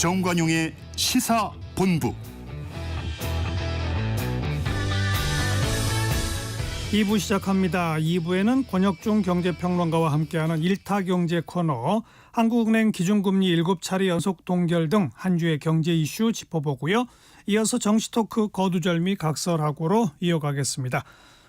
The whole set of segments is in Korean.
정관용의 시사본부. 2부 시작합니다. 2부에는 권혁중 경제평론가와 함께하는 일타경제 코너, 한국은행 기준금리 7차례 연속 동결 등 한 주의 경제 이슈 짚어보고요. 이어서 정시토크 거두절미 각설하고로 이어가겠습니다.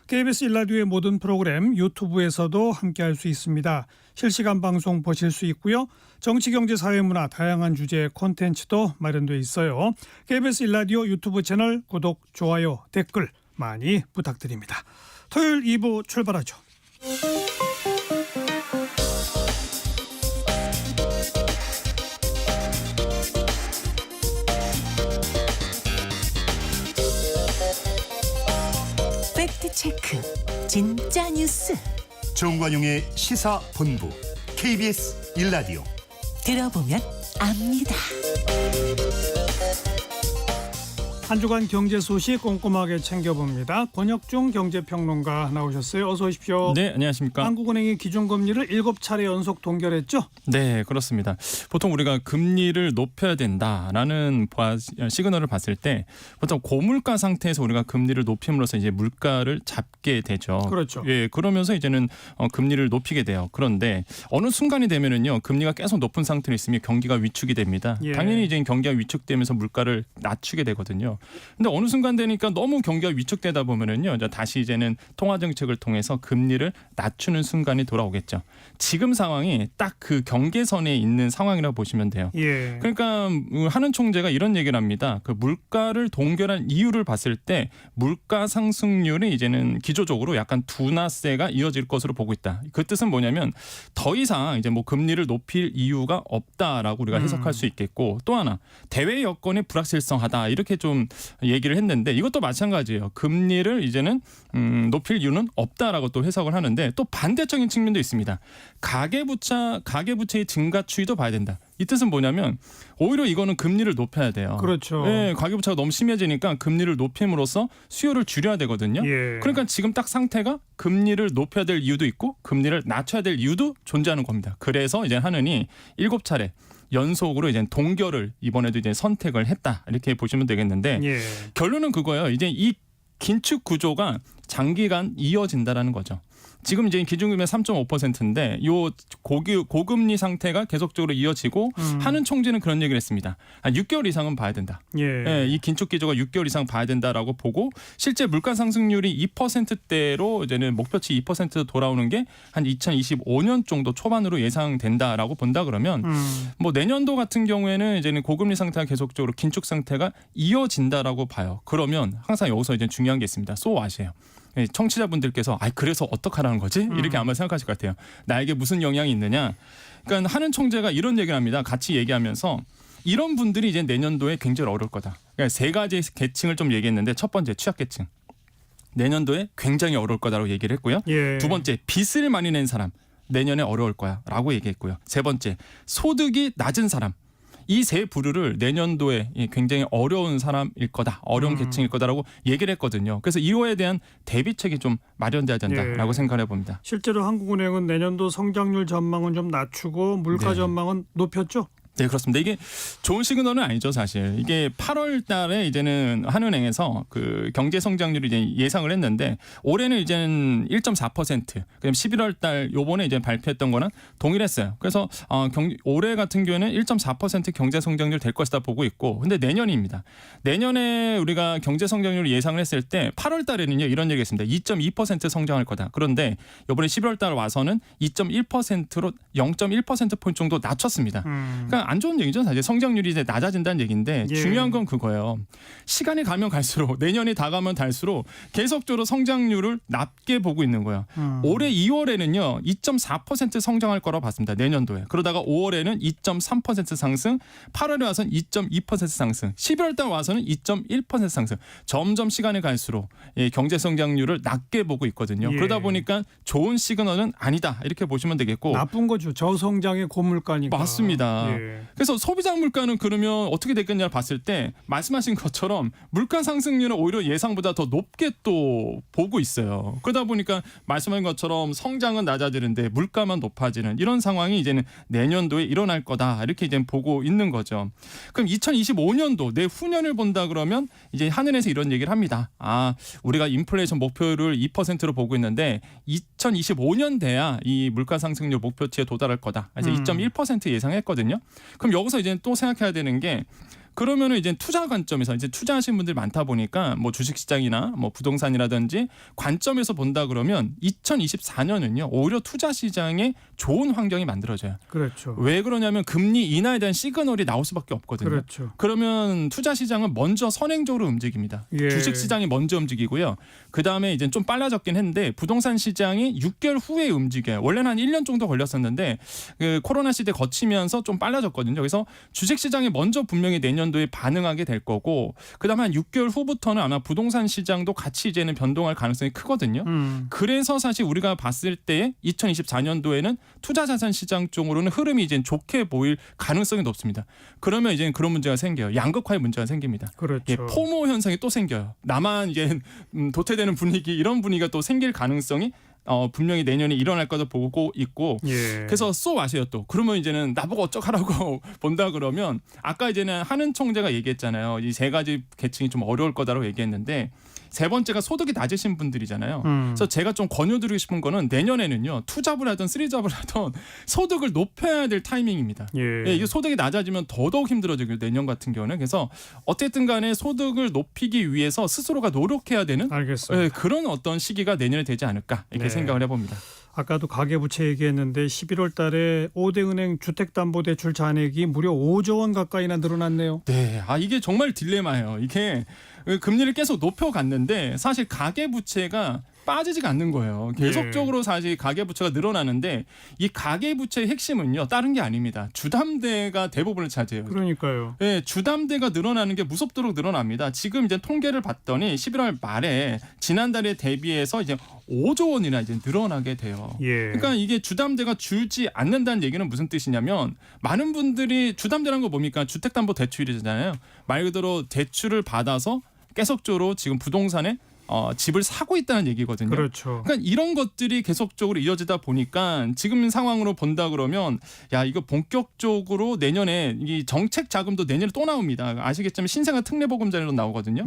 KBS 1라디오의 모든 프로그램 유튜브에서도 함께할 수 있습니다. 실시간 방송 보실 수 있고요. 정치, 경제, 사회, 문화 다양한 주제의 콘텐츠도 마련되어 있어요. KBS 1라디오 유튜브 채널 구독, 좋아요, 댓글 많이 부탁드립니다. 토요일 2부 출발하죠. 팩트체크 진짜 뉴스 정관용의 시사본부 KBS 1라디오. 들어보면 압니다. 한 주간 경제 소식 꼼꼼하게 챙겨봅니다. 권혁중 경제평론가 나오셨어요. 어서 오십시오. 네, 안녕하십니까. 한국은행이 기준금리를 7차례 연속 동결했죠? 네, 그렇습니다. 보통 우리가 금리를 높여야 된다라는 시그널을 봤을 때 보통 고물가 상태에서 우리가 금리를 높임으로써 이제 물가를 잡게 되죠. 그렇죠. 예, 그러면서 이제는 금리를 높이게 돼요. 그런데 어느 순간이 되면은요, 금리가 계속 높은 상태로 있으면 경기가 위축이 됩니다. 예. 당연히 이제 경기가 위축되면서 물가를 낮추게 되거든요. 근데 어느 순간 되니까 너무 경기가 위축되다 보면은요, 다시 이제는 통화 정책을 통해서 금리를 낮추는 순간이 돌아오겠죠. 지금 상황이 딱 그 경계선에 있는 상황이라고 보시면 돼요. 예. 그러니까 하는 총재가 이런 얘기를 합니다. 그 물가를 동결한 이유를 봤을 때 물가 상승률이 이제는 기조적으로 약간 둔화세가 이어질 것으로 보고 있다. 그 뜻은 뭐냐면 더 이상 이제 뭐 금리를 높일 이유가 없다라고 우리가 해석할 수 있겠고, 또 하나 대외 여건이 불확실성하다 이렇게 좀 얘기를 했는데, 이것도 마찬가지예요. 금리를 이제는 높일 이유는 없다라고 또 해석을 하는데, 또 반대적인 측면도 있습니다. 가계부채의 증가 추이도 봐야 된다. 이 뜻은 뭐냐면 오히려 이거는 금리를 높여야 돼요. 그렇죠. 네, 가계부채가 너무 심해지니까 금리를 높임으로써 수요를 줄여야 되거든요. 예. 그러니까 지금 딱 상태가 금리를 높여야 될 이유도 있고 금리를 낮춰야 될 이유도 존재하는 겁니다. 그래서 이제 하느니 7차례 연속으로 이제 동결을 이번에도 이제 선택을 했다, 이렇게 보시면 되겠는데, 예. 결론은 그거예요. 이제 이 긴축 구조가 장기간 이어진다라는 거죠. 지금 이제 기준금리 3.5%인데 요 고금리 상태가 계속적으로 이어지고, 하는 총재는 그런 얘기를 했습니다. 한 6개월 이상은 봐야 된다. 예. 예, 이 긴축 기조가 6개월 이상 봐야 된다라고 보고, 실제 물가 상승률이 2%대로 이제는 목표치 2% 돌아오는 게 한 2025년 정도 초반으로 예상된다라고 본다 그러면 뭐 내년도 같은 경우에는 이제는 고금리 상태가 계속적으로 긴축 상태가 이어진다라고 봐요. 그러면 항상 여기서 이제 중요한 게 있습니다. So what이에요. 청취자분들께서 그래서 어떡하라는 거지? 이렇게 아마 생각하실 것 같아요. 나에게 무슨 영향이 있느냐? 그러니까 하는 총재가 이런 얘기를 합니다. 같이 얘기하면서 이런 분들이 이제 내년도에 굉장히 어려울 거다. 그러니까 세 가지 계층을 좀 얘기했는데, 첫 번째 취약계층. 내년도에 굉장히 어려울 거다라고 얘기를 했고요. 예. 두 번째 빚을 많이 낸 사람. 내년에 어려울 거야 라고 얘기했고요. 세 번째 소득이 낮은 사람. 이 세 부류를 내년도에 굉장히 어려운 사람일 거다, 어려운 계층일 거다라고 얘기를 했거든요. 그래서 이거에 대한 대비책이 좀 마련돼야 된다라고 생각해 봅니다. 실제로 한국은행은 내년도 성장률 전망은 좀 낮추고 물가 네. 전망은 높였죠? 네, 그렇습니다. 이게 좋은 시그널은 아니죠, 사실. 이게 8월 달에 이제는 한은행에서 그 경제 성장률을 이제 예상을 했는데, 올해는 이제는 1.4%, 그다음 11월 달 요번에 이제 발표했던 거는 동일했어요. 그래서 올해 같은 경우에는 1.4% 경제 성장률 될 것이다 보고 있고, 근데 내년입니다. 내년에 우리가 경제 성장률을 예상을 했을 때 8월 달에는요, 이런 얘기했습니다. 2.2% 성장할 거다. 그런데 이번에 11월 달 와서는 2.1%로 0.1% 포인트 정도 낮췄습니다. 그러니까 안 좋은 얘기죠. 사실 성장률이 이제 낮아진다는 얘기인데, 예. 중요한 건 그거예요. 시간이 가면 갈수록, 내년이 다가면 갈수록 계속적으로 성장률을 낮게 보고 있는 거예요. 올해 2월에는요 2.4% 성장할 거라고 봤습니다. 내년도에. 그러다가 5월에는 2.3% 상승, 8월에 와서는 2.2% 상승, 11월 달 와서는 2.1% 상승. 점점 시간이 갈수록 경제 성장률을 낮게 보고 있거든요. 예. 그러다 보니까 좋은 시그널은 아니다, 이렇게 보시면 되겠고. 나쁜 거죠. 저성장의 고물가니까. 맞습니다. 예. 그래서 소비자 물가는 그러면 어떻게 됐겠냐 봤을 때 말씀하신 것처럼 물가 상승률은 오히려 예상보다 더 높게 또 보고 있어요. 그러다 보니까 말씀하신 것처럼 성장은 낮아지는데 물가만 높아지는 이런 상황이 이제는 내년도에 일어날 거다 이렇게 이제 보고 있는 거죠. 그럼 2025년도 내후년을 본다 그러면 이제 하늘에서 이런 얘기를 합니다. 우리가 인플레이션 목표를 2%로 보고 있는데 2025년 돼야 이 물가 상승률 목표치에 도달할 거다. 그래서 2.1% 예상했거든요. 그럼 여기서 이제 또 생각해야 되는 게 그러면은 이제 투자 관점에서 이제 투자하시는 분들이 많다 보니까 뭐 주식시장이나 뭐 부동산이라든지 관점에서 본다 그러면 2024년은요 오히려 투자 시장에 좋은 환경이 만들어져요. 그렇죠. 왜 그러냐면 금리 인하에 대한 시그널이 나올 수밖에 없거든요. 그렇죠. 그러면 투자 시장은 먼저 선행적으로 움직입니다. 예. 주식 시장이 먼저 움직이고요. 그 다음에 이제 좀 빨라졌긴 했는데 부동산 시장이 6개월 후에 움직여요. 원래는 한 1년 정도 걸렸었는데 그 코로나 시대 거치면서 좀 빨라졌거든요. 그래서 주식 시장이 먼저 분명히 내년도에 반응하게 될 거고 그다음에 한 6개월 후부터는 아마 부동산 시장도 같이 이제는 변동할 가능성이 크거든요. 그래서 사실 우리가 봤을 때 2024년도에는 투자 자산 시장 쪽으로는 흐름이 이제 좋게 보일 가능성이 높습니다. 그러면 이제 그런 문제가 생겨요. 양극화의 문제가 생깁니다. 그렇죠. 예, 포모 현상이 또 생겨요. 나만 이제 도태되는 분위기 이런 분위기가 또 생길 가능성이 분명히 내년에 일어날 거도 보고 있고 예. 그래서 쏘 마세요 또 그러면 이제는 나보고 어쩌라고 본다 그러면 아까 이제는 하는 총재가 얘기했잖아요. 이 세 가지 계층이 좀 어려울 거다라고 얘기했는데 세 번째가 소득이 낮으신 분들이잖아요. 그래서 제가 좀 권유드리고 싶은 거는 내년에는요 투잡을 하든 쓰리잡을 하든 소득을 높여야 될 타이밍입니다. 예. 이게 소득이 낮아지면 더더욱 힘들어지고 내년 같은 경우는 그래서 어쨌든 간에 소득을 높이기 위해서 스스로가 노력해야 되는 알겠습니다. 그런 어떤 시기가 내년에 되지 않을까 이렇게 네. 생각을 해봅니다. 아까도 가계부채 얘기했는데 11월 달에 5대 은행 주택담보대출 잔액이 무려 5조 원 가까이나 늘어났네요. 네, 이게 정말 딜레마예요. 이게 금리를 계속 높여갔는데 사실 가계부채가 빠지지가 않는 거예요. 계속적으로 사실 가계부채가 늘어나는데 이 가계부채의 핵심은요 다른 게 아닙니다. 주담대가 대부분을 차지해요. 그러니까요. 네, 주담대가 늘어나는 게 무섭도록 늘어납니다. 지금 이제 통계를 봤더니 11월 말에 지난달에 대비해서 이제 5조 원이나 이제 늘어나게 돼요. 예. 그러니까 이게 주담대가 줄지 않는다는 얘기는 무슨 뜻이냐면 많은 분들이 주담대라는 거 뭡니까? 주택담보대출이잖아요. 말 그대로 대출을 받아서 계속적으로 지금 부동산에 집을 사고 있다는 얘기거든요. 그렇죠. 그러니까 이런 것들이 계속적으로 이어지다 보니까 지금 상황으로 본다 그러면 야 이거 본격적으로 내년에 이 정책 자금도 내년에 또 나옵니다. 아시겠지만 신생아 특례보금자리로 나오거든요.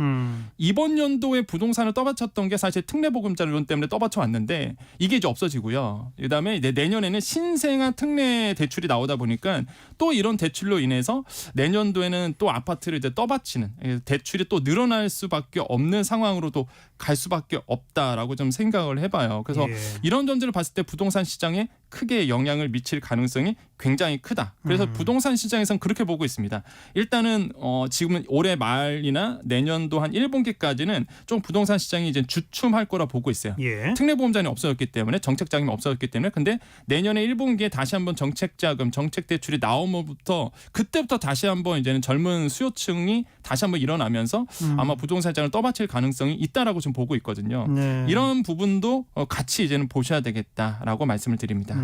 이번 연도에 부동산을 떠받쳤던 게 사실 특례보금자리론 때문에 떠받쳐 왔는데 이게 이제 없어지고요. 그다음에 이제 내년에는 신생아 특례 대출이 나오다 보니까 또 이런 대출로 인해서 내년도에는 또 아파트를 이제 떠받치는 대출이 또 늘어날 수밖에 없는 상황으로도 갈 수밖에 없다라고 좀 생각을 해봐요. 그래서 예. 이런 점들을 봤을 때 부동산 시장에 크게 영향을 미칠 가능성이 굉장히 크다. 그래서 부동산 시장에서는 그렇게 보고 있습니다. 일단은 지금은 올해 말이나 내년도 한 1분기까지는 좀 부동산 시장이 이제 주춤할 거라 보고 있어요. 예. 특례보험자금이 없어졌기 때문에 정책 자금이 없어졌기 때문에 근데 내년에 1분기에 다시 한번 정책 자금, 정책 대출이 나오면부터 그때부터 다시 한번 이제는 젊은 수요층이 다시 한번 일어나면서 아마 부동산 시장을 떠받칠 가능성이 있다라고 지금 보고 있거든요. 네. 이런 부분도 같이 이제는 보셔야 되겠다라고 말씀을 드립니다.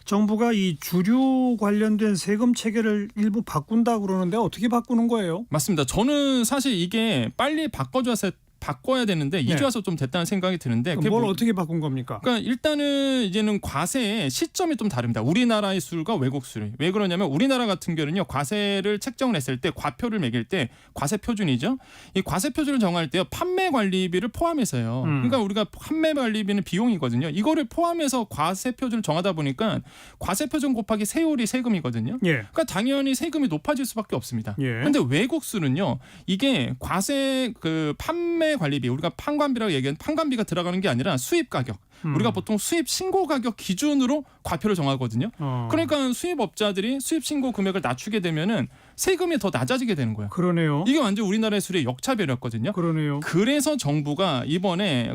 정부가 이 주류 관련된 세금 체계를 일부 바꾼다 그러는데 어떻게 바꾸는 거예요? 맞습니다. 저는 사실 이게 빨리 바꿔야 되는데 이제 와서 좀 됐다는 생각이 드는데 그게 뭘 어떻게 바꾼 겁니까? 그러니까 일단은 이제는 과세의 시점이 좀 다릅니다. 우리나라의 수율과 외국 수율. 왜 그러냐면 우리나라 같은 경우는요. 과세를 책정을 했을 때 과표를 매길 때 과세 표준이죠. 이 과세 표준을 정할 때요. 판매 관리비를 포함해서요. 그러니까 우리가 판매 관리비는 비용이거든요. 이거를 포함해서 과세 표준을 정하다 보니까 과세 표준 곱하기 세율이 세금이거든요. 예. 그러니까 당연히 세금이 높아질 수밖에 없습니다. 예. 그런데 외국 수는요. 이게 과세 그 판매 관리비 우리가 판관비라고 얘기하는 판관비가 들어가는 게 아니라 수입 가격 우리가 보통 수입 신고 가격 기준으로 과표를 정하거든요. 그러니까 수입업자들이 수입 신고 금액을 낮추게 되면은 세금이 더 낮아지게 되는 거예요. 그러네요. 이게 완전 우리나라의 수의 역차별이었거든요. 그러네요. 그래서 정부가 이번에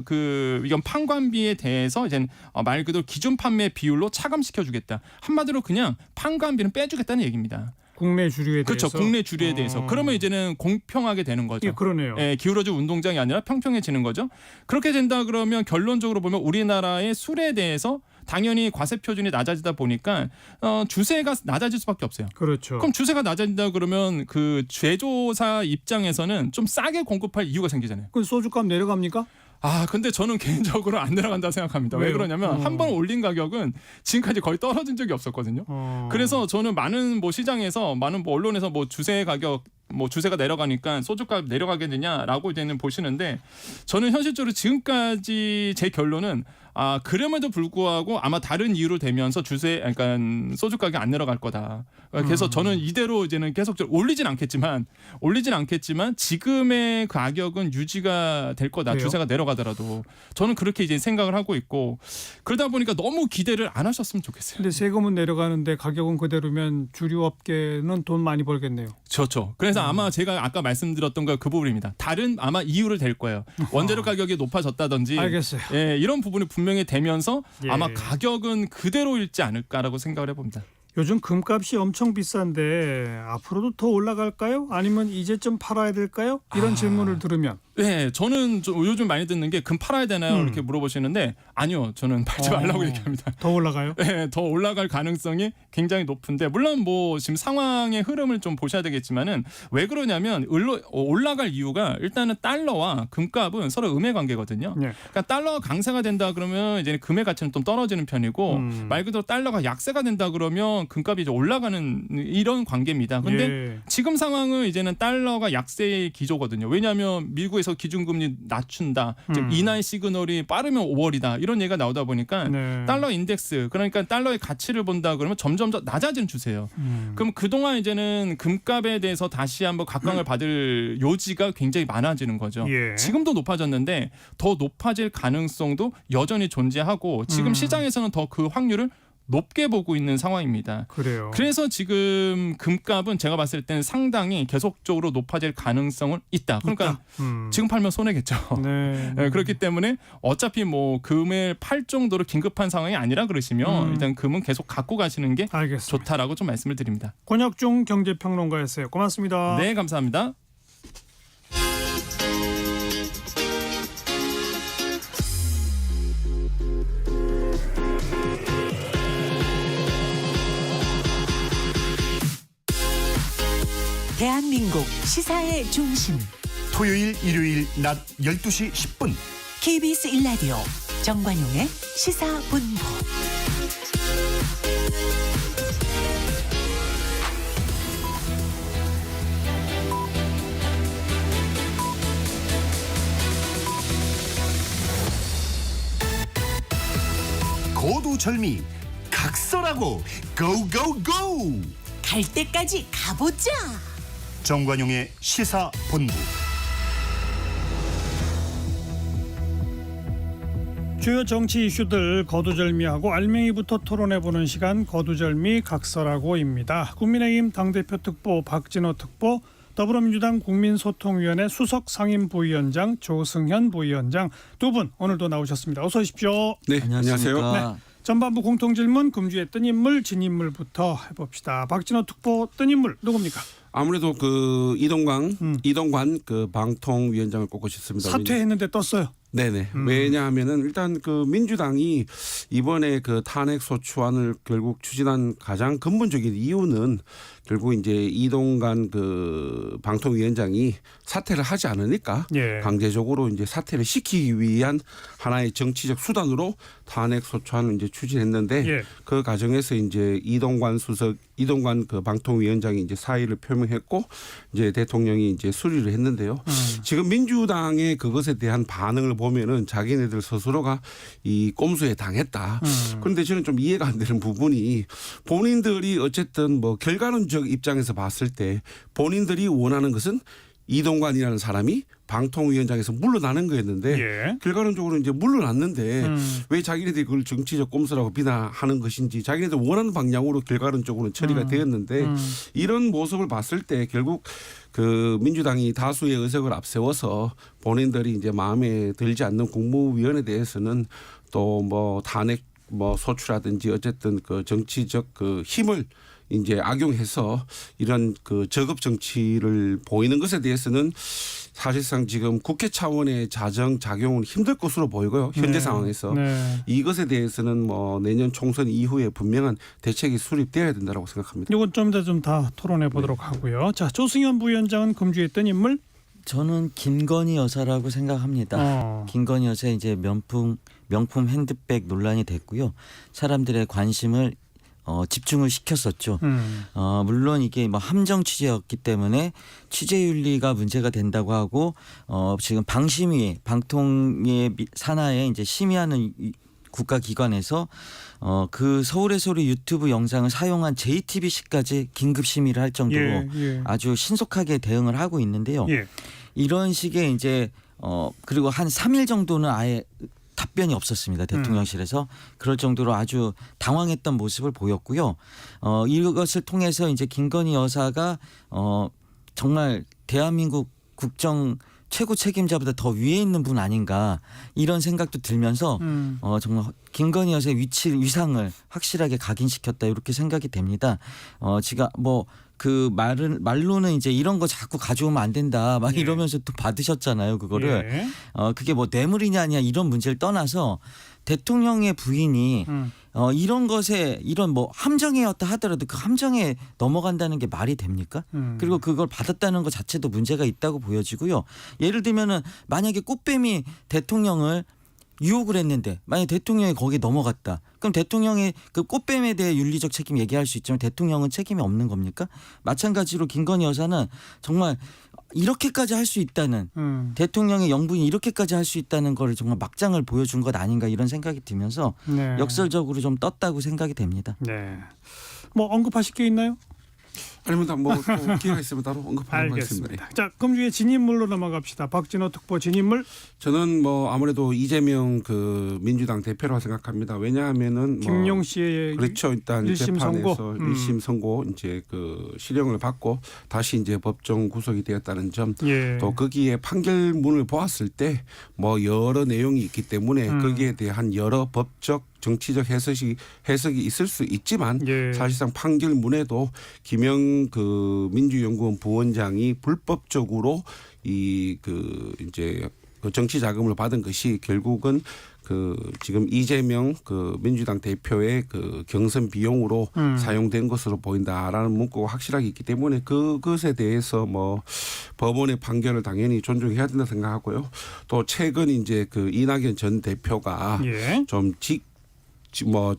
이건 판관비에 대해서 이제 말 그대로 기준 판매 비율로 차감시켜 주겠다. 한마디로 그냥 판관비는 빼주겠다는 얘기입니다. 국내 주류에 그렇죠. 대해서. 국내 주류에 대해서. 그러면 이제는 공평하게 되는 거죠. 예, 그러네요. 예, 기울어진 운동장이 아니라 평평해지는 거죠. 그렇게 된다 그러면 결론적으로 보면 우리나라의 술에 대해서 당연히 과세 표준이 낮아지다 보니까 주세가 낮아질 수밖에 없어요. 그렇죠. 그럼 주세가 낮아진다 그러면 그 제조사 입장에서는 좀 싸게 공급할 이유가 생기잖아요. 그 소주값 내려갑니까? 근데 저는 개인적으로 안 내려간다 생각합니다. 왜 왜요? 그러냐면 한 번 올린 가격은 지금까지 거의 떨어진 적이 없었거든요. 그래서 저는 많은 시장에서 많은 언론에서 주세 가격 주세가 내려가니까 소주값 내려가겠느냐라고 이제는 보시는데 저는 현실적으로 지금까지 제 결론은 그럼에도 불구하고 아마 다른 이유로 되면서 그러니까 소주 가격이 안 내려갈 거다. 그래서 저는 이대로 이제는 계속적으로 올리진 않겠지만 지금의 그 가격은 유지가 될 거다. 그래요? 주세가 내려가더라도 저는 그렇게 이제 생각을 하고 있고 그러다 보니까 너무 기대를 안 하셨으면 좋겠어요. 근데 세금은 내려가는데 가격은 그대로면 주류업계는 돈 많이 벌겠네요. 그렇죠. 그래서 아마 제가 아까 말씀드렸던 거 그 부분입니다. 다른 아마 이유를 댈 거예요. 원재료 가격이 높아졌다든지 알겠어요. 이런 부분이 분명히 되면서 예. 아마 가격은 그대로일지 않을까라고 생각을 해봅니다. 요즘 금값이 엄청 비싼데 앞으로도 더 올라갈까요? 아니면 이제쯤 팔아야 될까요? 이런 질문을 들으면 네, 저는 요즘 많이 듣는 게 금 팔아야 되나요? 이렇게 물어보시는데 아니요, 저는 팔지 말라고 얘기합니다. 더 올라가요? 네, 더 올라갈 가능성이 굉장히 높은데 물론 지금 상황의 흐름을 좀 보셔야 되겠지만은 왜 그러냐면 올라갈 이유가 일단은 달러와 금값은 서로 음의 관계거든요. 네. 그러니까 달러가 강세가 된다 그러면 이제 금의 가치는 좀 떨어지는 편이고 말 그대로 달러가 약세가 된다 그러면 금값이 이제 올라가는 이런 관계입니다. 근데 예. 지금 상황은 이제는 달러가 약세의 기조거든요. 왜냐하면 미국에서 기준금리 낮춘다. 지금 이날 시그널이 빠르면 5월이다. 이런 얘기가 나오다 보니까 네. 달러 인덱스 그러니까 달러의 가치를 본다 그러면 점점 더 낮아지는 추세예요. 그럼 그동안 이제는 금값에 대해서 다시 한번 각광을 받을 요지가 굉장히 많아지는 거죠. 예. 지금도 높아졌는데 더 높아질 가능성도 여전히 존재하고 지금 시장에서는 더 그 확률을 높게 보고 있는 상황입니다. 그래요. 그래서 지금 금값은 제가 봤을 때는 상당히 계속적으로 높아질 가능성은 있다. 그러니까 지금 팔면 손해겠죠. 네. 네, 그렇기 때문에 어차피 금을 팔 정도로 긴급한 상황이 아니라 그러시면 일단 금은 계속 갖고 가시는 게 알겠습니다. 좋다라고 좀 말씀을 드립니다. 권혁중 경제평론가였어요. 고맙습니다. 네, 감사합니다. 대한민국 시사의 중심 토요일 일요일 낮 12시 10분 KBS 1라디오 정관용의 시사본부. 고두절미 각설하고 고고고 갈 때까지 가보자. 정관용의 시사본부. 주요 정치 이슈들 거두절미하고 알맹이부터 토론해보는 시간 거두절미 각설하고입니다. 국민의힘 당대표 특보 박진호 특보, 더불어민주당 국민소통위원회 수석 상임부위원장 조승현 부위원장 두 분 오늘도 나오셨습니다. 어서 오십시오. 네, 안녕하세요. 네. 전반부 공통질문 금주의 뜬 인물 진 인물부터 해봅시다. 박진호 특보 뜬 인물 누굽니까? 아무래도 그 이동관 그 방통위원장을 꼽고 싶습니다. 사퇴했는데 떴어요. 네네. 왜냐하면은 일단 그 민주당이 이번에 그 탄핵 소추안을 결국 추진한 가장 근본적인 이유는 결국 이제 이동관 그 방통위원장이 사퇴를 하지 않으니까 예. 강제적으로 이제 사퇴를 시키기 위한 하나의 정치적 수단으로 탄핵 소추안을 이제 추진했는데 예. 그 과정에서 이제 이동관 그 방통위원장이 이제 사의를 표명했고 이제 대통령이 이제 수리를 했는데요. 지금 민주당의 그것에 대한 반응을 보면은 자기네들 스스로가 이 꼼수에 당했다. 그런데 저는 좀 이해가 안 되는 부분이 본인들이 어쨌든 결과론적 입장에서 봤을 때 본인들이 원하는 것은 이동관이라는 사람이 방통위원장에서 물러나는 거였는데 예. 결과론적으로 이제 물러났는데 왜 자기네들이 그걸 정치적 꼼수라고 비난하는 것인지 자기네들 원하는 방향으로 결과론적으로는 처리가 되었는데 이런 모습을 봤을 때 결국 그 민주당이 다수의 의석을 앞세워서 본인들이 이제 마음에 들지 않는 국무위원에 대해서는 또 탄핵 소추라든지 어쨌든 그 정치적 그 힘을 이제 악용해서 이런 그 저급 정치를 보이는 것에 대해서는 사실상 지금 국회 차원의 자정 작용은 힘들 것으로 보이고요. 현재 네. 상황에서 네. 이것에 대해서는 뭐 내년 총선 이후에 분명한 대책이 수립되어야 된다고 생각합니다. 이건 좀 더 좀 다 토론해 보도록 하고요. 자, 조승현 부위원장은 금주했던 인물. 저는 김건희 여사라고 생각합니다. 김건희 여사의 이제 명품 핸드백 논란이 됐고요. 사람들의 관심을 집중을 시켰었죠. 물론 이게 뭐 함정 취재였기 때문에 취재윤리가 문제가 된다고 하고 지금 방심위 방통위 산하에 이제 심의하는 국가기관에서 그 서울의 소리 유튜브 영상을 사용한 JTBC까지 긴급 심의를 할 정도로 아주 신속하게 대응을 하고 있는데요. 예. 이런 식의 이제 그리고 한 3일 정도는 아예 답변이 없었습니다. 대통령실에서. 그럴 정도로 아주 당황했던 모습을 보였고요. 이것을 통해서 이제 김건희 여사가 정말 대한민국 국정 최고 책임자보다 더 위에 있는 분 아닌가 이런 생각도 들면서 정말 김건희 여사의 위상을 확실하게 각인시켰다 이렇게 생각이 됩니다. 제가 뭐 그 말로는 이제 이런 거 자꾸 가져오면 안 된다 막 이러면서 또 받으셨잖아요. 그거를 그게 뭐 뇌물이냐 아니냐 이런 문제를 떠나서 대통령의 부인이 이런 것에 이런 뭐 함정이었다 하더라도 그 함정에 넘어간다는 게 말이 됩니까? 그리고 그걸 받았다는 것 자체도 문제가 있다고 보여지고요. 예를 들면은 만약에 꽃뱀이 대통령을 유혹을 했는데 만약 대통령이 거기에 넘어갔다. 그럼 대통령의 그 꽃뱀에 대해 윤리적 책임 얘기할 수 있지만 대통령은 책임이 없는 겁니까? 마찬가지로 김건희 여사는 정말 이렇게까지 할 수 있다는 대통령의 영분이 이렇게까지 할 수 있다는 거를 정말 막장을 보여준 것 아닌가 이런 생각이 들면서 네. 역설적으로 좀 떴다고 생각이 됩니다. 네. 뭐 언급하실 게 있나요? 아닙니다. 뭐 또 기회가 있으면 따로 언급하도록 하겠습니다. 알겠습니다. 자, 금주의 진인물로 넘어갑시다. 박진호 특보 진인물. 저는 뭐 아무래도 이재명 그 민주당 대표라고 생각합니다. 왜냐하면은 김용 씨의 그렇죠. 일단 1심 재판에서 선고. 1심 선고 이제 그 실형을 받고 다시 이제 법정 구속이 되었다는 점. 예. 또 거기에 판결문을 보았을 때 뭐 여러 내용이 있기 때문에 거기에 대한 여러 법적 정치적 해석이 있을 수 있지만 예. 사실상 판결문에도 김영 그 민주연구원 부원장이 불법적으로 이 그 이제 그 정치 자금을 받은 것이 결국은 그 지금 이재명 그 민주당 대표의 그 경선 비용으로 사용된 것으로 보인다라는 문구가 확실하게 있기 때문에 그것에 대해서 뭐 법원의 판결을 당연히 존중해야 된다 생각하고요. 또 최근 이제 그 이낙연 전 대표가 예. 좀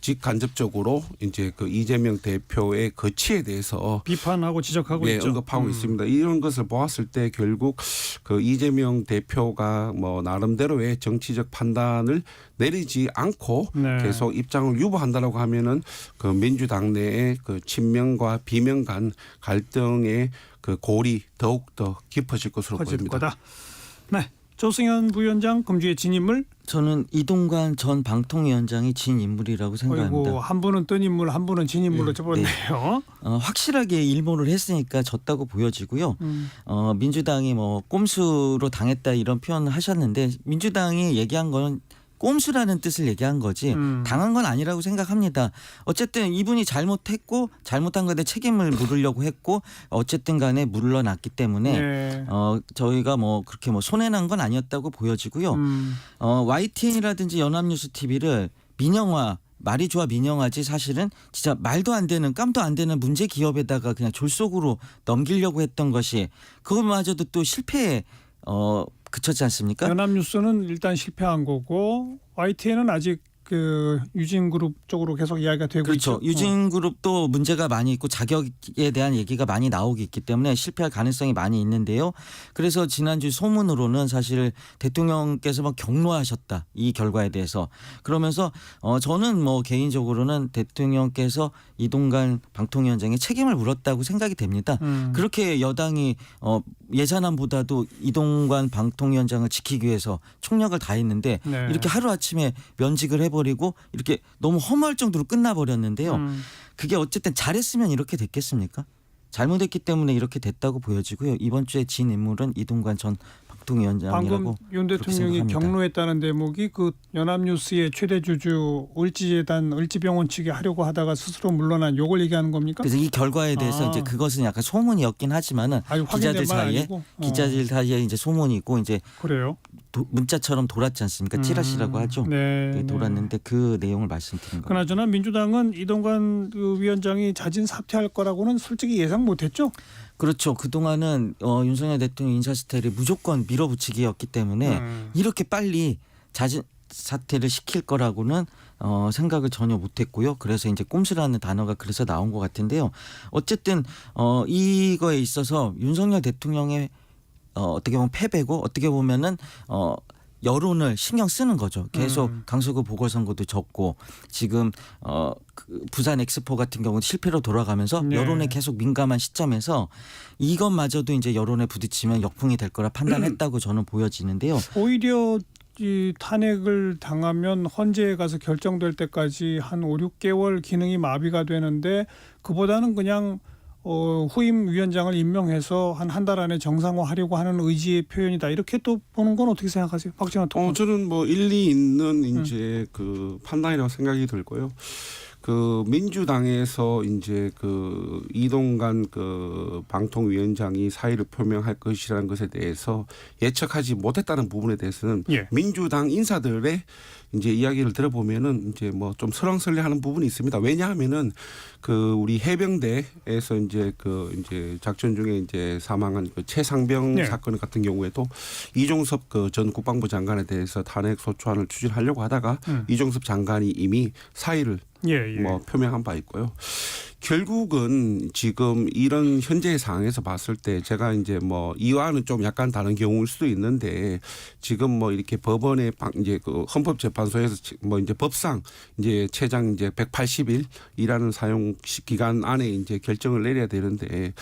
직간접적으로 이제 그 이재명 대표의 거취에 대해서 비판하고 지적하고 있죠. 언급하고 있습니다. 이런 것을 보았을 때 결국 그 이재명 대표가 뭐 나름대로의 정치적 판단을 내리지 않고 네. 계속 입장을 유보한다라고 하면은 그 민주당 내의 그 친명과 비명 간 갈등의 그 골이 더욱 더 깊어질 것으로 커질 보입니다. 거다. 네. 조승현 부위원장 금주의 진인물. 저는 이동관 전 방통위원장이 진 인물이라고 생각합니다. 아이고, 한 분은 뜬 인물, 한 분은 진 인물로 접었네요. 확실하게 일몰을 했으니까 졌다고 보여지고요. 민주당이 뭐 꼼수로 당했다 이런 표현을 하셨는데 민주당이 얘기한 건 꼼수라는 뜻을 얘기한 거지 당한 건 아니라고 생각합니다. 어쨌든 이분이 잘못했고 잘못한 것에 책임을 물으려고 했고 어쨌든 간에 물러났기 때문에 네. 저희가 뭐 그렇게 뭐 손해난 건 아니었다고 보여지고요. YTN이라든지 연합뉴스 TV를 민영화 말이 좋아 민영화지 사실은 진짜 말도 안 되는 깜도 안 되는 문제 기업에다가 그냥 졸속으로 넘기려고 했던 것이 그것마저도 또 실패에 그쳤지 않습니까? 연합뉴스는 일단 실패한 거고 YTN은 아직 그 유진그룹 쪽으로 계속 이야기가 되고 그렇죠. 있죠. 유진그룹도 문제가 많이 있고 자격에 대한 얘기가 많이 나오고 있기 때문에 실패할 가능성이 많이 있는데요. 그래서 지난주 소문으로는 사실 대통령께서 막 격노하셨다. 이 결과에 대해서. 그러면서 저는 뭐 개인적으로는 대통령께서 이동관 방통위원장의 책임을 물었다고 생각이 됩니다. 그렇게 여당이 예산안보다도 이동관 방통위원장을 지키기 위해서 총력을 다했는데 네. 이렇게 하루아침에 면직을 해버리고 이렇게 너무 허무할 정도로 끝나버렸는데요. 그게 어쨌든 잘했으면 이렇게 됐겠습니까? 잘못했기 때문에 이렇게 됐다고 보여지고요. 이번 주에 진 인물은 이동관 전 방통위원장이라고 방금 윤 그렇게 대통령이 생각합니다. 경로했다는 대목이 그 연합뉴스의 최대 주주 을지재단 을지병원 측이 하려고 하다가 스스로 물러난 요걸 얘기하는 겁니까? 그래서 이 결과에 대해서 아. 이제 그것은 약간 소문이었긴 하지만은 아직 확인된 기자들 건 사이에 아니고? 기자들 사이에 이제 소문이고 이제 그래요? 문자처럼 돌았지 않습니까? 찌라시라고 하죠. 네, 그게 네. 돌았는데 그 내용을 말씀드린 겁니다. 그나저나 민주당은 이동관 그 위원장이 자진 사퇴할 거라고는 솔직히 예상 못했죠. 그렇죠. 그동안은 윤석열 대통령 인사 스타일이 무조건 밀어붙이기였기 때문에 이렇게 빨리 자진 사퇴를 시킬 거라고는 생각을 전혀 못했고요. 그래서 이제 꼼수라는 단어가 그래서 나온 것 같은데요. 어쨌든 이거에 있어서 윤석열 대통령의 어떻게 보면 패배고 어떻게 보면은 여론을 신경 쓰는 거죠. 계속 강서구 보궐선거도 졌고 지금 그 부산 엑스포 같은 경우는 실패로 돌아가면서 네. 여론에 계속 민감한 시점에서 이것마저도 이제 여론에 부딪히면 역풍이 될 거라 판단했다고 저는 보여지는데요. 오히려 이 탄핵을 당하면 헌재에 가서 결정될 때까지 한 5, 6개월 기능이 마비가 되는데 그보다는 그냥 후임 위원장을 임명해서 한 달 안에 정상화하려고 하는 의지의 표현이다. 이렇게 또 보는 건 어떻게 생각하세요? 박진환 특보. 저는 뭐 일리 있는 이제 그 판단이라고 생각이 들고요. 그 민주당에서 이제 그 이동관 그 방통위원장이 사의를 표명할 것이라는 것에 대해서 예측하지 못했다는 부분에 대해서는 예. 민주당 인사들의 이제 이야기를 들어보면은 이제 뭐 좀 설왕설래하는 부분이 있습니다. 왜냐하면은 그 우리 해병대에서 이제 작전 중에 이제 사망한 그 최상병 네. 사건 같은 경우에도 이종섭 그 전 국방부 장관에 대해서 탄핵 소추안을 추진하려고 하다가 이종섭 장관이 이미 사의를 예. 뭐 표명한 바 있고요. 결국은 지금 이런 현재의 상황에서 봤을 때 제가 이제 뭐 이와는 좀 약간 다른 경우일 수도 있는데 지금 뭐 이렇게 법원의 이제 그 헌법재판소에서 뭐 이제 법상 이제 최장 이제 180일이라는 사용 기간 안에 이제 결정을 내려야 되는데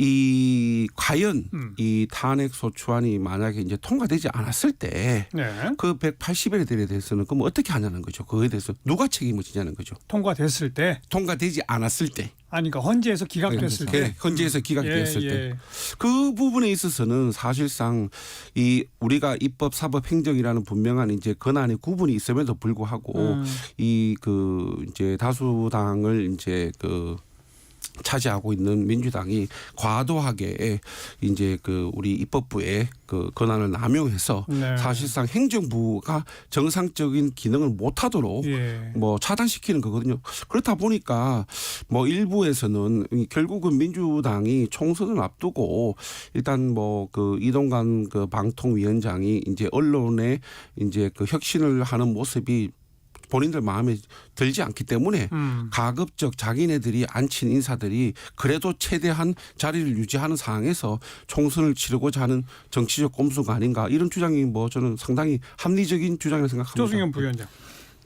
이 과연 이 탄핵 소추안이 만약에 이제 통과되지 않았을 때 네. 그 180일에 대해서는 그럼 어떻게 하냐는 거죠. 그거에 대해서 누가 책임을 지냐는 거죠. 통과됐을 때 통과되지 않았을 때. 아니 그러니까 헌재에서 기각됐을 때. 네, 헌재에서 기각됐을 예. 때. 그 부분에 있어서는 사실상 이 우리가 입법, 사법, 행정이라는 분명한 이제 권한의 구분이 있음에도 불구하고 이 그 이제 다수당을 이제 그 차지하고 있는 민주당이 과도하게 이제 그 우리 입법부의 그 권한을 남용해서 네. 사실상 행정부가 정상적인 기능을 못하도록 예. 뭐 차단시키는 거거든요. 그렇다 보니까 뭐 일부에서는 결국은 민주당이 총선을 앞두고 일단 뭐 그 이동관 그 방통위원장이 이제 언론에 이제 그 혁신을 하는 모습이 본인들 마음에 들지 않기 때문에 가급적 자기네들이 앉힌 인사들이 그래도 최대한 자리를 유지하는 상황에서 총선을 치르고자 하는 정치적 꼼수가 아닌가 이런 주장이 뭐 저는 상당히 합리적인 주장이라고 생각합니다. 조승현 부위원장.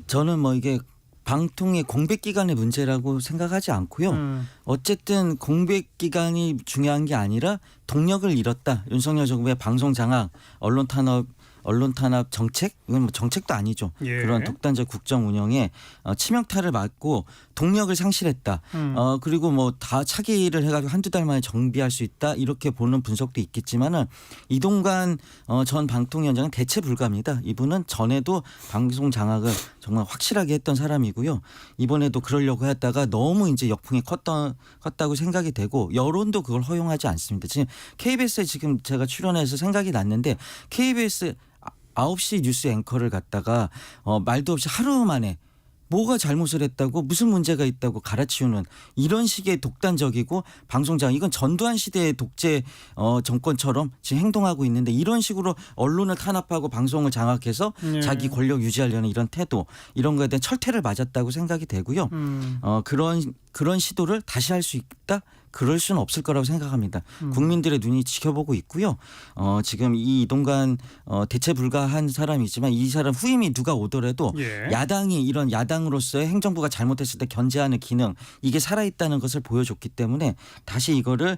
저는 뭐 이게 방통의 공백 기간의 문제라고 생각하지 않고요. 어쨌든 공백 기간이 중요한 게 아니라 동력을 잃었다. 윤석열 정부의 방송 장악, 언론 탄압 정책? 이건 뭐 정책도 아니죠. 예. 그런 독단적 국정 운영에 치명타를 맞고 동력을 상실했다. 그리고 뭐 다 차기를 해가지고 한두 달 만에 정비할 수 있다. 이렇게 보는 분석도 있겠지만은 이동관 전 방통위원장은 대체 불가합니다. 이분은 전에도 방송 장악을 정말 확실하게 했던 사람이고요. 이번에도 그러려고 했다가 너무 이제 역풍이 컸다고 생각이 되고 여론도 그걸 허용하지 않습니다. 지금 KBS에 지금 제가 출연해서 생각이 났는데 KBS 9시 뉴스 앵커를 갖다가 말도 없이 하루 만에 뭐가 잘못을 했다고 무슨 문제가 있다고 갈아치우는 이런 식의 독단적이고 방송장 이건 전두환 시대의 독재 정권처럼 지금 행동하고 있는데 이런 식으로 언론을 탄압하고 방송을 장악해서 네. 자기 권력 유지하려는 이런 태도 이런 거에 대한 철퇴를 맞았다고 생각이 되고요. 그런 시도를 다시 할 수 있다? 그럴 수는 없을 거라고 생각합니다. 국민들의 눈이 지켜보고 있고요. 지금 이 이동관 대체 불가한 사람이지만 이 사람 후임이 누가 오더라도 예. 야당이 이런 야당으로서의 행정부가 잘못했을 때 견제하는 기능 이게 살아있다는 것을 보여줬기 때문에 다시 이거를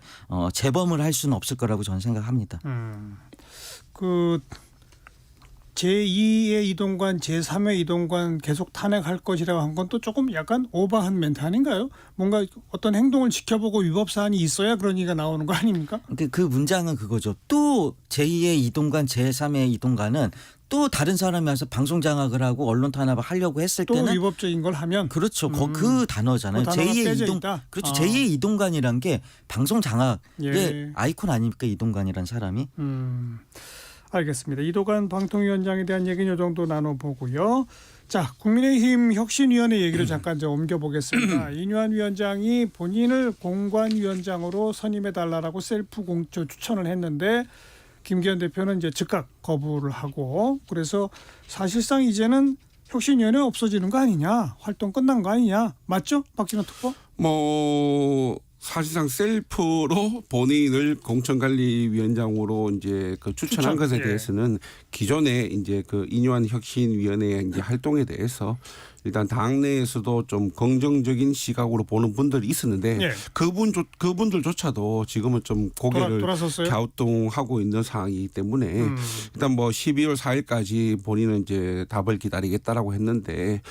재범을 할 수는 없을 거라고 저는 생각합니다. 그 제2의 이동관, 제3의 이동관 계속 탄핵할 것이라고 한 건 또 조금 약간 오버한 멘트 아닌가요? 뭔가 어떤 행동을 지켜보고 위법 사안이 있어야 그런 얘기가 나오는 거 아닙니까? 그 문장은 그거죠. 또 제2의 이동관, 제3의 이동관은 또 다른 사람이 와서 방송 장악을 하고 언론 탄압을 하려고 했을 또 때는 위법적인 걸 하면 그렇죠. 그 단어잖아요. 그 단어가 제2의 빼져 이동 있다? 그렇죠. 아. 제2의 이동관이란 게 방송 장악의 예. 아이콘 아닙니까? 이동관이란 사람이. 알겠습니다. 이동관 방통위원장에 대한 얘기는 이 정도 나눠보고요. 자, 국민의힘 혁신위원회 얘기를 잠깐 좀 옮겨보겠습니다. 이뇨한 위원장이 본인을 공관위원장으로 선임해달라고 셀프 공천 추천을 했는데 김기현 대표는 이제 즉각 거부를 하고 그래서 사실상 이제는 혁신위원회 없어지는 거 아니냐, 활동 끝난 거 아니냐, 맞죠? 박진원 특보? 뭐 사실상 셀프로 본인을 공천관리위원장으로 이제 그 추천한 추천, 것에 예. 대해서는 기존에 이제 그 이뇨한 혁신위원회의 이제 활동에 대해서 일단 당내에서도 좀 긍정적인 시각으로 보는 분들이 있었는데 예. 그분들조차도 지금은 좀 고개를 돌아섰어요? 갸우뚱하고 있는 상황이기 때문에 일단 뭐 12월 4일까지 본인은 이제 답을 기다리겠다라고 했는데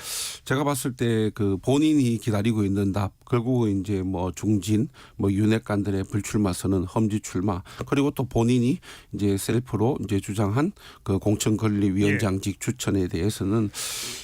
제가 봤을 때 그 본인이 기다리고 있는 답 결국은 이제 뭐 중진 뭐 윤핵관들의 불출마 선언 험지 출마 그리고 또 본인이 이제 셀프로 이제 주장한 그 공천관리위원장직 추천에 대해서는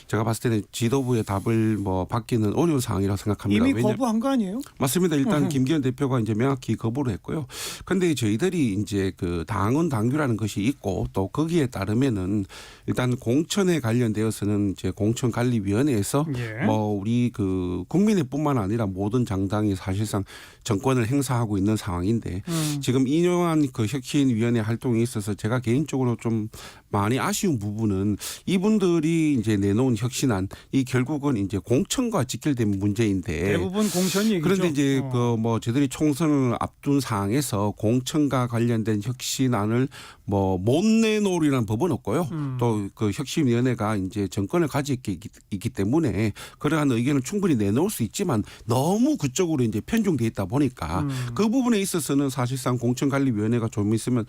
제가 봤을 때는 지도부의 답을 뭐 받기는 어려운 상황이라고 생각합니다. 이미 거부한 거 아니에요? 맞습니다. 일단 김기현 대표가 이제 명확히 거부를 했고요. 근데 저희들이 이제 그 당원 당규라는 것이 있고 또 거기에 따르면은 일단 공천에 관련되어서는 이제 공천관리위원회에서 예. 뭐 우리 그 국민의뿐만 아니라 모든 정당이 사실상 정권을 행사하고 있는 상황인데 지금 이뇨한 그 혁신위원회 활동에 있어서 제가 개인적으로 좀 많이 아쉬운 부분은 이분들이 이제 내놓은 혁신안 이 결국은 이제 공천과 직결된 문제인데 대부분 공천 얘기죠. 그런데 이제 그 뭐 저희들이 총선을 앞둔 상황에서 공천과 관련된 혁신안을 뭐 못 내놓으리라는 법은 없고요. 또 그 혁신위원회가 이제 정권을 가지고 있기 때문에 그러한 의견을 충분히 내놓을 수 있지만 너무 그쪽으로 이제 편중돼 있다 보니까 그 부분에 있어서는 사실상 공천관리위원회가 조금 있으면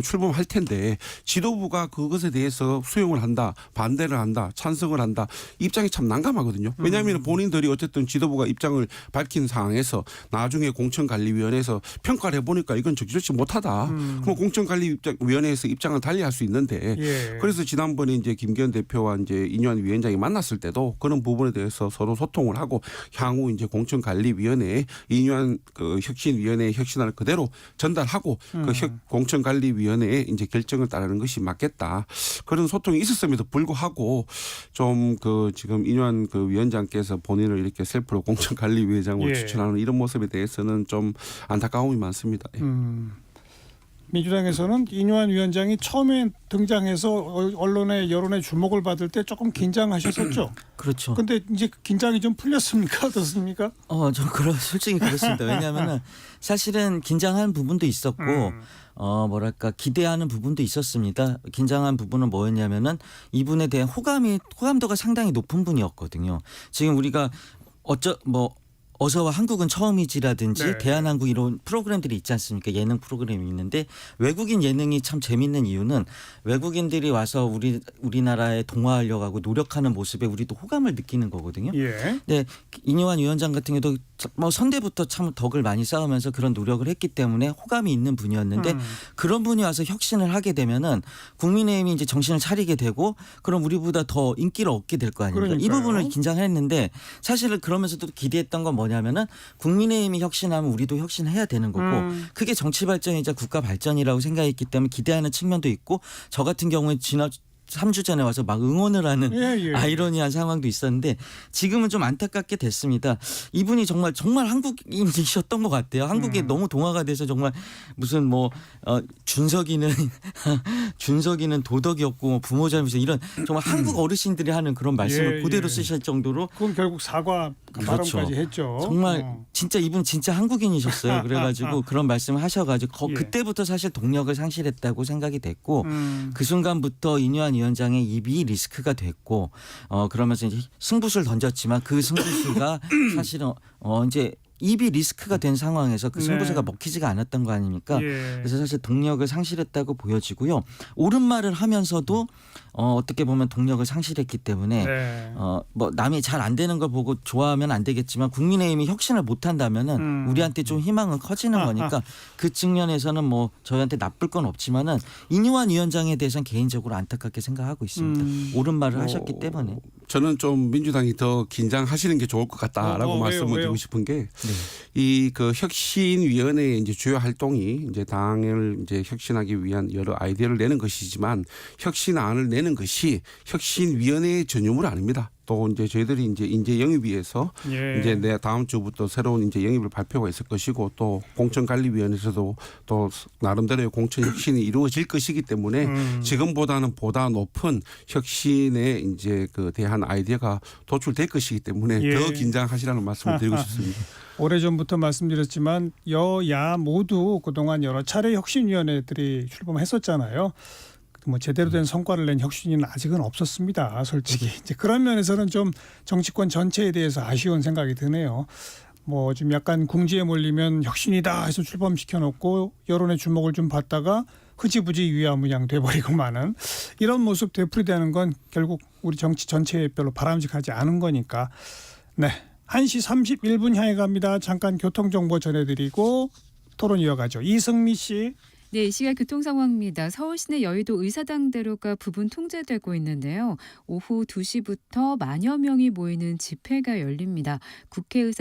출범할 텐데 지도부가 그것에 대해서 수용을 한다, 반대를 한다, 찬성을 한다 입장이 참 난감하거든요. 왜냐하면 본인들이 어쨌든 지도부가 입장을 밝힌 상황에서 나중에 공천관리위원회에서 평가를 해보니까 이건 적절치 못하다. 그럼 공천관리위원회에서 입장을 달리할 수 있는데 예. 그래서 지난번에 이제 김기현 대표와 이제 이뇨한 위원장이 만났을 때도 그런 부분에 대해서 서로 소통을 하고 향후 이제 공천관리위원회에 이뇨한 그 혁신위원회의 혁신안을 그대로 전달하고 그 공천관리위원회의 이제 결정을 따르는 것이 맞겠다. 그런 소통이 있었음에도 불구하고 좀 그 지금 이뇨한 그 위원장께서 본인을 이렇게 셀프로 공천관리위원장으로 예. 추천하는 이런 모습에 대해서는 좀 안타까움이 많습니다. 예. 민주당에서는 이뇨한 위원장이 처음에 등장해서 언론의 여론의 주목을 받을 때 조금 긴장하셨었죠. 그렇죠. 근데 이제 긴장이 좀 풀렸습니까? 어떻습니까? 솔직히 그렇습니다. 왜냐하면은 사실은 긴장한 부분도 있었고, 뭐랄까 기대하는 부분도 있었습니다. 긴장한 부분은 뭐였냐면은 이분에 대한 호감도가 상당히 높은 분이었거든요. 지금 우리가 어서와 한국은 처음이지라든지 네. 대한항국 이런 프로그램들이 있지 않습니까? 예능 프로그램이 있는데 외국인 예능이 참 재밌는 이유는 외국인들이 와서 우리나라에 동화하려고 하고 노력하는 모습에 우리도 호감을 느끼는 거거든요. 예. 네, 이뇨한 위원장 같은 경우도 뭐 선대부터 참 덕을 많이 쌓으면서 그런 노력을 했기 때문에 호감이 있는 분이었는데 그런 분이 와서 혁신을 하게 되면은 국민의힘이 이제 정신을 차리게 되고 그럼 우리보다 더 인기를 얻게 될 거 아닙니까? 이 그러니까요. 부분을 긴장했는데 사실은 그러면서도 기대했던 건 뭐냐면은 국민의힘이 혁신하면 우리도 혁신해야 되는 거고 그게 정치 발전이자 국가 발전이라고 생각했기 때문에 기대하는 측면도 있고 저 같은 경우에 지난 3주 전에 와서 막 응원을 하는 예. 아이러니한 상황도 있었는데 지금은 좀 안타깝게 됐습니다. 이분이 정말 한국인이셨던 것 같아요. 한국에 너무 동화가 돼서 정말 무슨 준석이는 도덕이 없고 부모 잘못이 이런 정말 한국 어르신들이 하는 그런 말씀을 그대로 쓰실 정도로 그건 결국 사과 그렇죠. 발언까지 했죠. 정말 진짜 이분 진짜 한국인이셨어요. 그래가지고 그런 말씀을 하셔가지고 예. 그때부터 사실 동력을 상실했다고 생각이 됐고 그 순간부터 이뇨한 위원장의 입이 리스크가 됐고 그러면서 이제 승부수를 던졌지만 그 승부수가 사실은 이제 입이 리스크가 된 상황에서 그 승부세가 네. 먹히지가 않았던 거 아닙니까? 예. 그래서 사실 동력을 상실했다고 보여지고요. 옳은 말을 하면서도 어떻게 보면 동력을 상실했기 때문에 네. 뭐 남이 잘 안 되는 걸 보고 좋아하면 안 되겠지만 국민의힘이 혁신을 못 한다면은 우리한테 좀 희망은 커지는 거니까 그 측면에서는 뭐 저희한테 나쁠 건 없지만은 이뉴환 위원장에 대해서는 개인적으로 안타깝게 생각하고 있습니다. 옳은 말을 하셨기 때문에. 저는 좀 민주당이 더 긴장하시는 게 좋을 것 같다라고 왜요? 말씀을 왜요? 드리고 싶은 게 이 그 혁신위원회의 이제 주요 활동이 이제 당을 이제 혁신하기 위한 여러 아이디어를 내는 것이지만 혁신안을 내는 것이 혁신위원회의 전유물 아닙니다. 또 이제 저희들이 이제 인재 영입위에서 예. 이제 내 다음 주부터 새로운 이제 영입을 발표가 있을 것이고 또 공천관리위원회에서도 또 나름대로의 공천 혁신이 이루어질 것이기 때문에 지금보다는 보다 높은 혁신에 이제 그 대한 아이디어가 도출될 것이기 때문에 예. 더 긴장하시라는 말씀을 드리고 싶습니다. 오래전부터 말씀드렸지만 여야 모두 그동안 여러 차례 혁신위원회들이 출범했었잖아요. 뭐 제대로 된 성과를 낸 혁신위는 아직은 없었습니다. 솔직히 이제 그런 면에서는 좀 정치권 전체에 대해서 아쉬운 생각이 드네요. 뭐 좀 약간 궁지에 몰리면 혁신이다 해서 출범시켜놓고 여론의 주목을 좀 받다가 흐지부지 유야무양 돼버리고 마는 이런 모습 되풀이되는 건 결국 우리 정치 전체에 별로 바람직하지 않은 거니까. 네, 1시 31분 향해 갑니다. 잠깐 교통정보 전해드리고 토론 이어가죠. 이승미 씨. 네, 이 시각 교통 상황입니다. 서울 시내 여의도 의사당대로가 부분 통제되고 있는데요. 오후 2시부터 만여 명이 모이는 집회가 열립니다. 국회 의사당